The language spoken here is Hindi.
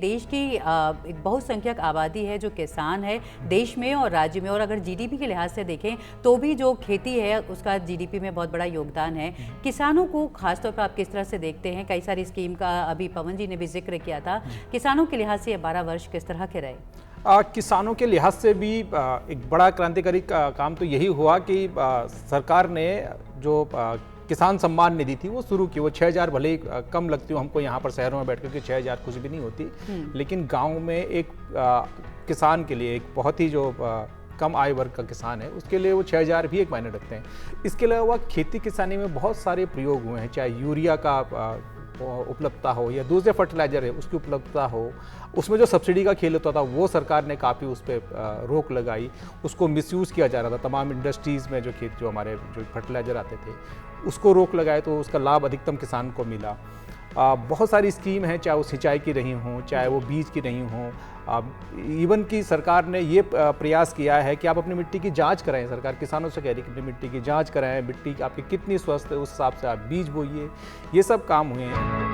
देश की एक बहुसंख्यक आबादी है जो किसान है देश में और राज्य में, और अगर जीडीपी के लिहाज से देखें तो भी जो खेती है उसका जीडीपी में बहुत बड़ा योगदान है। किसानों को खासतौर पर आप किस तरह से देखते हैं? कई सारी स्कीम का अभी पवन जी ने भी जिक्र किया था। किसानों के लिहाज से ये 12 वर्ष किस तरह के रहे? किसानों के लिहाज से भी एक बड़ा क्रांतिकारी काम तो यही हुआ कि सरकार ने जो किसान सम्मान निधि थी वो शुरू की। वो 6,000 भले ही कम लगती हो हमको यहाँ पर शहरों में बैठ कर के 6,000 कुछ भी नहीं होती, लेकिन गांव में एक किसान के लिए, एक बहुत ही जो कम आय वर्ग का किसान है उसके लिए वो 6,000 भी एक मायने रखते हैं। इसके अलावा खेती किसानी में बहुत सारे प्रयोग हुए हैं, चाहे यूरिया का उपलब्धता हो या दूसरे फर्टिलाइजर है उसकी उपलब्धता हो। उसमें जो सब्सिडी का खेल होता था वो सरकार ने काफ़ी उस पर रोक लगाई, उसको मिसयूज़ किया जा रहा था। तमाम इंडस्ट्रीज़ में जो हमारे जो फर्टिलाइजर आते थे उसको रोक लगाए तो उसका लाभ अधिकतम किसान को मिला। बहुत सारी स्कीम हैं, चाहे वो सिंचाई की रही हों, चाहे वो बीज की रही हों। इवन की सरकार ने ये प्रयास किया है कि आप अपनी मिट्टी की जांच कराएं। सरकार किसानों से कह रही है कि अपनी मिट्टी की जांच कराएं, मिट्टी आपकी कितनी स्वस्थ है उस हिसाब से आप बीज बोइए। ये सब काम हुए हैं।